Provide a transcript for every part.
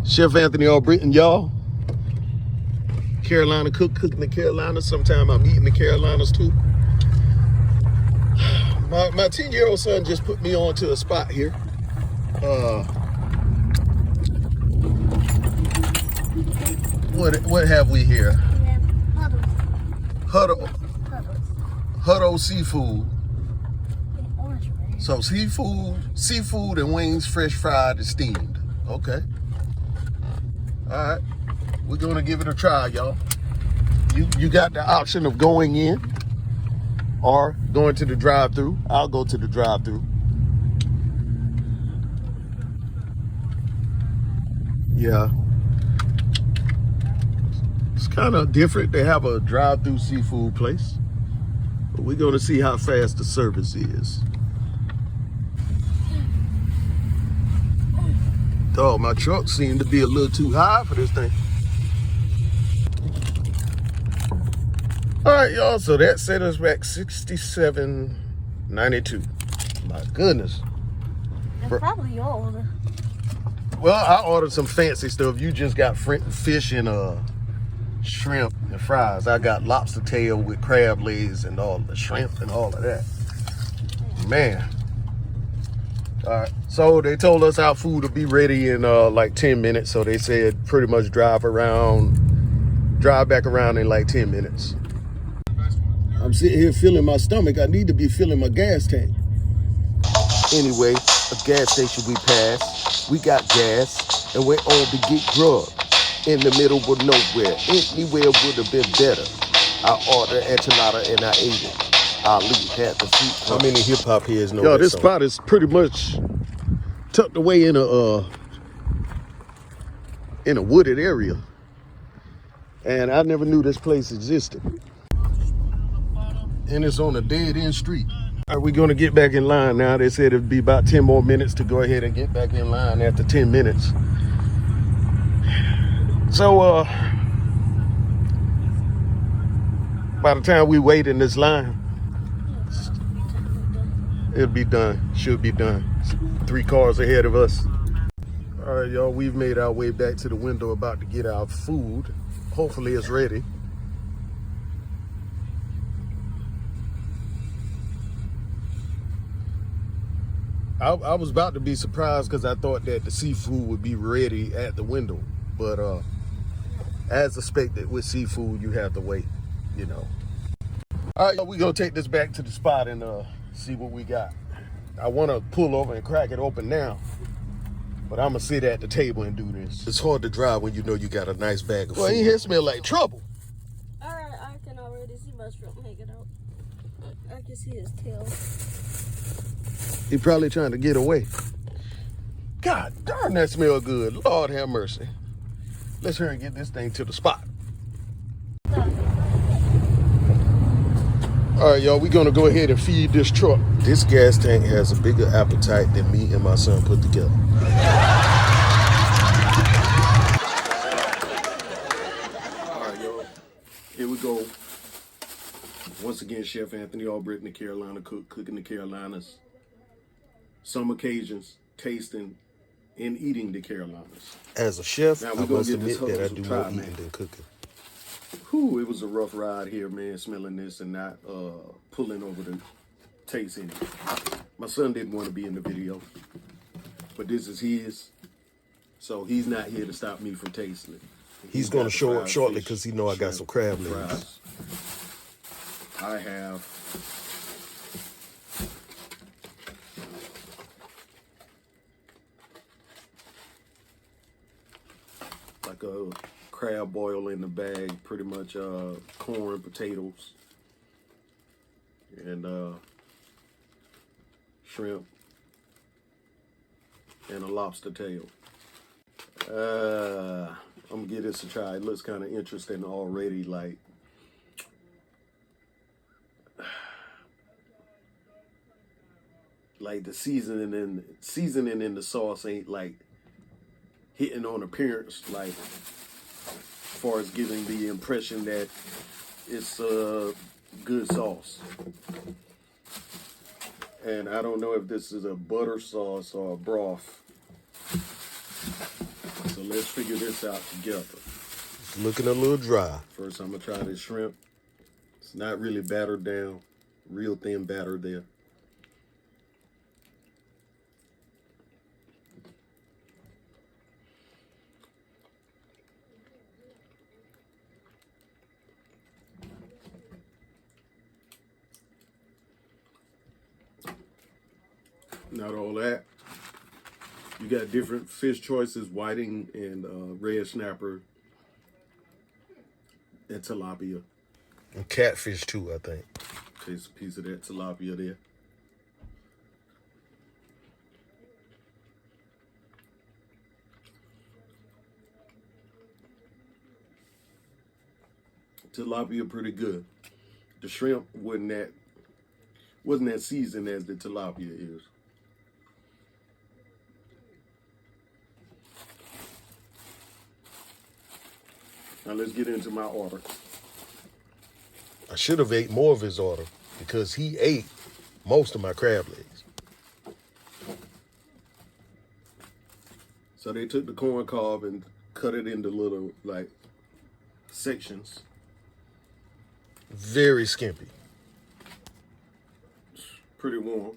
Chef Anthony Albritton, y'all. Carolina cook, cooking the Carolinas. Sometimes I'm eating the Carolinas too. My 10-year-old son just put me on to a spot here. What have we here? We have Hutto seafood. orange bread. So seafood and wings, fresh fried and steamed. Okay. All right. We're gonna give it a try, y'all. You got the option of going in or going to the drive-thru. I'll go to the drive-thru. Yeah. It's kind of different to have a drive-thru seafood place. But we're gonna see how fast the service is. Oh, my truck seemed to be a little too high for this thing. All right, y'all, so that set us back $67.92. My goodness. That's probably your order. Well, I ordered some fancy stuff. You just got fish and shrimp and fries. I got lobster tail with crab legs and all the shrimp and all of that. Man. All right, so they told us our food will be ready in like 10 minutes. So they said pretty much drive back around in like 10 minutes. I'm sitting here feeling my stomach. I need to be filling my gas tank. Anyway, a gas station we passed. We got gas and went on to get grub. In the middle of nowhere. Anywhere would have been better. I ordered enchilada and I ate it. Ali had the fruit. How many hip hop heads know this song? Spot is pretty much tucked away in a wooded area. And I never knew this place existed. And it's on a dead-end street. All right, we're gonna get back in line now. They said it'd be about 10 more minutes to go ahead and get back in line after 10 minutes. So, by the time we wait in this line, it'll be done, should be done. 3 cars ahead of us. All right, y'all, we've made our way back to the window about to get our food. Hopefully it's ready. I was about to be surprised because I thought that the seafood would be ready at the window. But as expected with seafood, you have to wait, you know. All right, we're going to take this back to the spot and see what we got. I want to pull over and crack it open now. But I'm going to sit at the table and do this. It's hard to drive when you know you got a nice bag of food. Well, ain't here smell like trouble. All right, I can already see my shrimp hanging out. I can see his tail. He probably trying to get away. God darn, that smell good. Lord have mercy. Let's hurry and get this thing to the spot. All right, y'all, we're gonna go ahead and feed this truck. This gas tank has a bigger appetite than me and my son put together. All right, y'all, here we go. Once again, Chef Anthony Albritton, the Carolina cook, cooking the Carolinas. Some occasions, tasting and eating the Carolinas. As a chef, I must admit that I do more eating than cooking. Whew, it was a rough ride here, man, smelling this and not pulling over to taste any. My son didn't want to be in the video, but this is his, so he's not here to stop me from tasting it. He's going to show up shortly because he know I got some crab legs. I have like a crab boil in the bag, pretty much corn, potatoes, and shrimp, and a lobster tail. I'm gonna give this a try. It looks kind of interesting already, like the seasoning in the sauce ain't like hitting on appearance, like as far as giving the impression that it's a good sauce. And I don't know if this is a butter sauce or a broth. So let's figure this out together. It's looking a little dry. First, I'm gonna try this shrimp. It's not really battered down. Real thin batter there. Not all that. You got different fish choices, whiting and red snapper and tilapia. And catfish too, I think. Taste a piece of that tilapia there. Tilapia pretty good. The shrimp wasn't that seasoned as the tilapia is. Now let's get into my order. I should have ate more of his order because he ate most of my crab legs. So they took the corn cob and cut it into little like sections. Very skimpy. Pretty warm.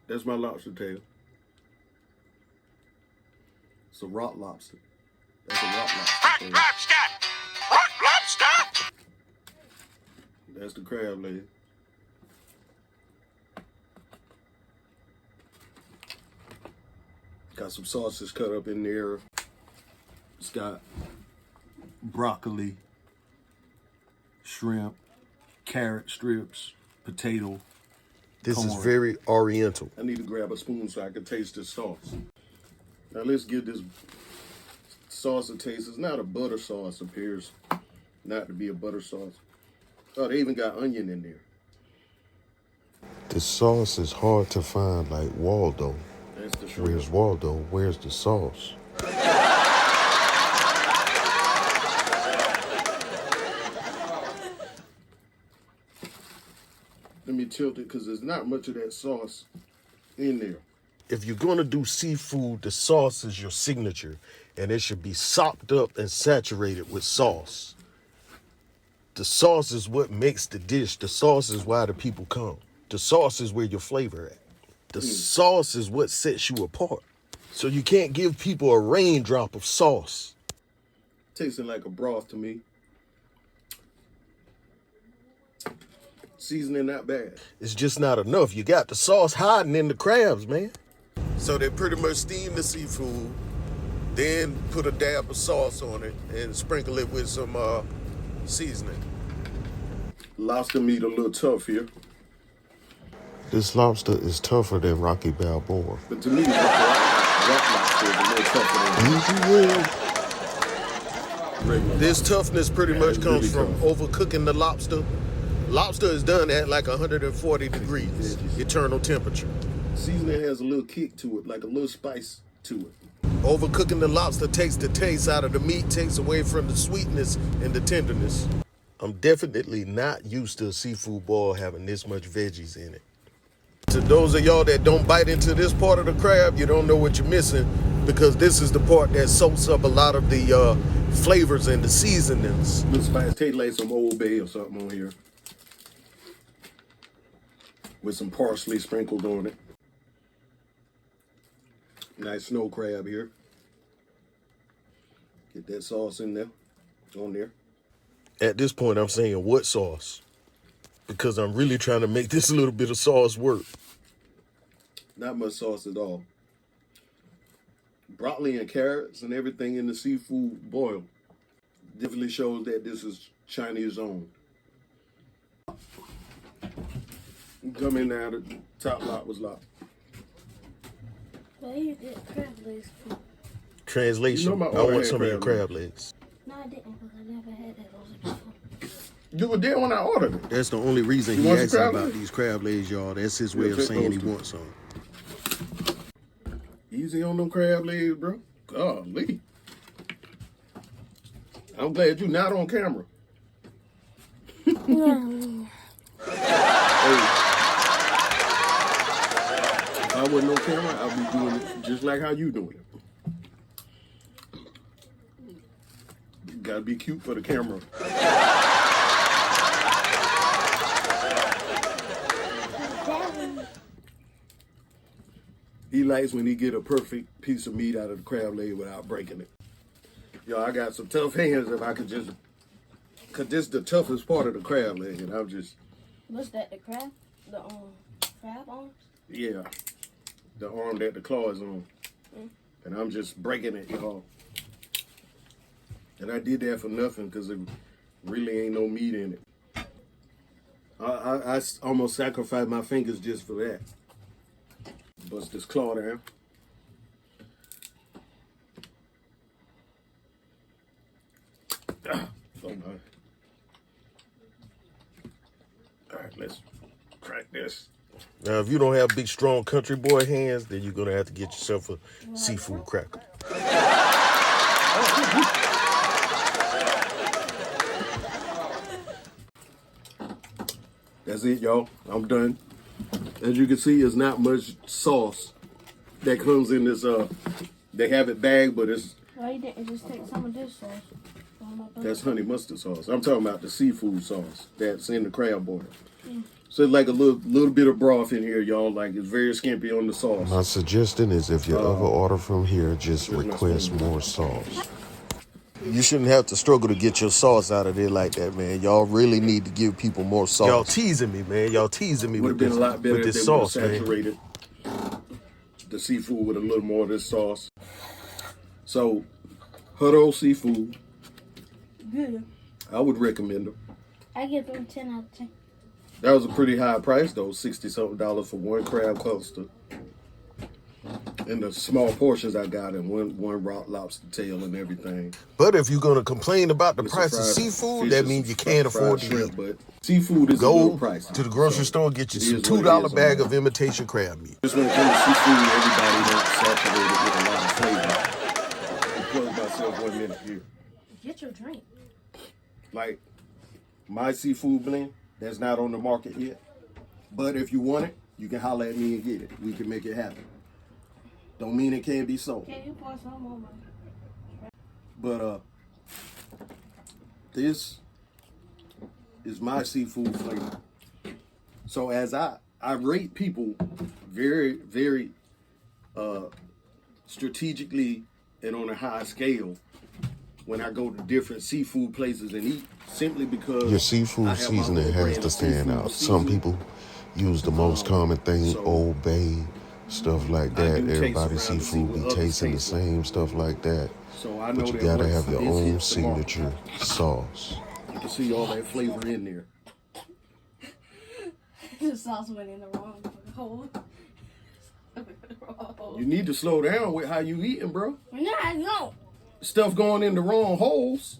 That's my lobster tail. It's a rock lobster. That's a rock lobster. Rock lobster! Rock lobster! That's the crab leg. Got some sausage cut up in there. It's got broccoli, shrimp, carrot strips, potato. This corn. is very oriental. I need to grab a spoon so I can taste this sauce. Now let's give this sauce a taste. It's not a butter sauce, appears not to be a butter sauce. Oh, they even got onion in there. The sauce is hard to find like Waldo. That's the shrimp. Where's Waldo? Where's the sauce? Let me tilt it because there's not much of that sauce in there. If you're going to do seafood, the sauce is your signature, and it should be sopped up and saturated with sauce. The sauce is what makes the dish. The sauce is why the people come. The sauce is where your flavor at. The sauce is what sets you apart. So you can't give people a raindrop of sauce. Tasting like a broth to me. Seasoning not bad. It's just not enough. You got the sauce hiding in the crabs, man. So they pretty much steam the seafood, then put a dab of sauce on it and sprinkle it with some seasoning. Lobster meat a little tough here. This lobster is tougher than Rocky Balboa. But to me, rock lobster is a little tougher than regular This lobster. toughness pretty Yeah, much it's comes really from tough. overcooking the lobster. Lobster is done at like 140 degrees, eternal temperature. Seasoning has a little kick to it, like a little spice to it. Overcooking the lobster takes the taste out of the meat, takes away from the sweetness and the tenderness. I'm definitely not used to a seafood boil having this much veggies in it. To those of y'all that don't bite into this part of the crab, you don't know what you're missing, because this is the part that soaks up a lot of the flavors and the seasonings. Little spice, tastes like some Old Bay or something on here. With some parsley sprinkled on it. Nice snow crab here. Get that sauce in there, on there. At this point, I'm saying what sauce? Because I'm really trying to make this little bit of sauce work. Not much sauce at all. Broccoli and carrots and everything in the seafood boil. Definitely shows that this is Chinese owned. Come in now, the top lock was locked. Where you get crab legs from? Translation, You know my I order want had some of your crab crab legs. No, I didn't, because I never had that before. You were there when I ordered it. That's the only reason You he want some asked me crab about legs? these crab legs, y'all. That's his way Yeah, of take saying those he two. wants some. Easy on them crab legs, bro. Golly. I'm glad you're not on camera. Hey. If I wasn't on camera, I'd be doing it just like how you doing it. Gotta be cute for the camera. He likes when he get a perfect piece of meat out of the crab leg without breaking it. Yo, I got some tough hands if I could just, cause this is the toughest part of the crab leg, and I'm just. What's that? The crab? The crab arms? Yeah, the arm that the claw is on, and I'm just breaking it, y'all. And I did that for nothing because it really ain't no meat in it. I almost sacrificed my fingers just for that. Bust this claw down. Oh my. All right, let's crack this. Now, if you don't have big, strong country boy hands, then you're going to have to get yourself a seafood cracker. That's it, y'all. I'm done. As you can see, it's not much sauce that comes in this. They have it bagged, but it's. Why you didn't just take some of this sauce? That's honey mustard sauce. I'm talking about the seafood sauce that's in the crab boil. So it's like a little bit of broth in here, y'all. Like it's very skimpy on the sauce. My suggestion is if you ever order from here, just request more sauce. You shouldn't have to struggle to get your sauce out of there like that, man. Y'all really need to give people more sauce. Y'all teasing me, man. Y'all teasing me with this sauce, man. Saturated the seafood with a little more of this sauce. So, Hutto Seafood. Good. I would recommend them. I give them 10 out of 10. That was a pretty high price, though. $60-something for one crab coaster. And the small portions I got and one raw lobster tail and everything. But if you're going to complain about the price of seafood, that means you can't afford to eat. But seafood is a little pricey. Go to the grocery store, get you some $2 bag of imitation crab meat. Just when it comes to seafood, everybody don't saturate it with a lot of flavor. I'll close myself 1 minute here. Get your drink. Like, my seafood blend, that's not on the market yet. But if you want it, you can holler at me and get it. We can make it happen. Don't mean it can't be sold. Can you pour some more? But this is my seafood flavor. So as I rate people very, very strategically and on a high scale when I go to different seafood places and eat, simply because your seafood seasoning has to stand out. Some people use the most common thing, Old Bay, stuff like that. Everybody's seafood be tasting the same, stuff like that. So I know but you gotta have your own signature sauce. You can see all that flavor in there. The sauce went in the wrong hole. You need to slow down with how you eating, bro. No, I don't. Stuff going in the wrong holes.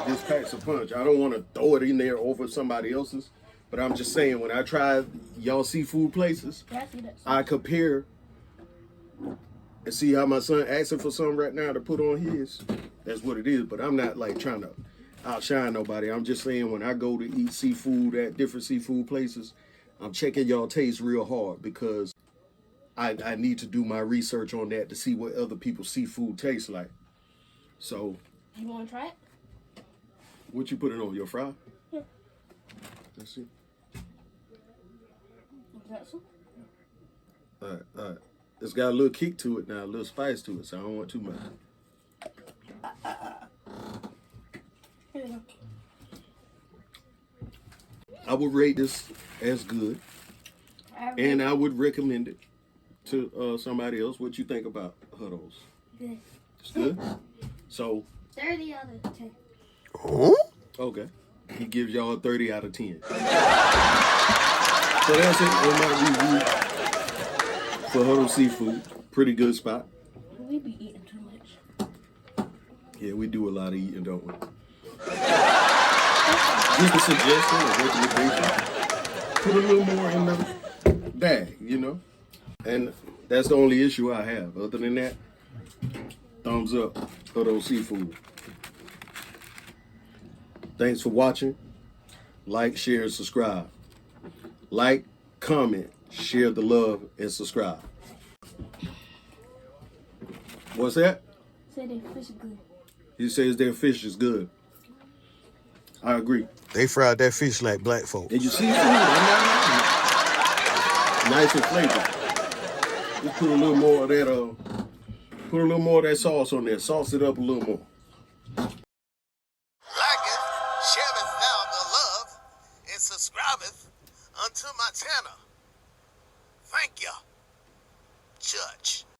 This packs a punch. I don't want to throw it in there over somebody else's, but I'm just saying when I try y'all seafood places, I compare and see how my son asking for something right now to put on his. That's what it is. But I'm not like trying to outshine nobody. I'm just saying when I go to eat seafood at different seafood places, I'm checking y'all taste real hard because I need to do my research on that to see what other people's seafood tastes like. So, you want to try it? What you put it on? Your fry? Yeah. Let's see. That some? All right. It's got a little kick to it now, a little spice to it, so I don't want too much. Here you go. I would rate this as good, and I would recommend it to somebody else. What you think about Hutto's? Good. It's good? So 30 out of 10. Oh? Okay. He gives y'all a 30 out of 10. So that's it on my review for Hutto Seafood. Pretty good spot. We be eating too much. Yeah, we do a lot of eating, don't we? Just a suggestion, a recommendation. Put a little more in the bag, you know? And that's the only issue I have. Other than that, thumbs up, Hutto Seafood. Thanks for watching. Like, share, and subscribe. Like, comment, share the love, and subscribe. What's that? Say they fish good. He says their fish is good. I agree. They fried that fish like black folks. And you see, nice and flavored. Just put a little more of that. Put a little more of that sauce on there. Sauce it up a little more. Liketh, shareth thou the love, and subscribeth unto my channel. Thank you, Judge.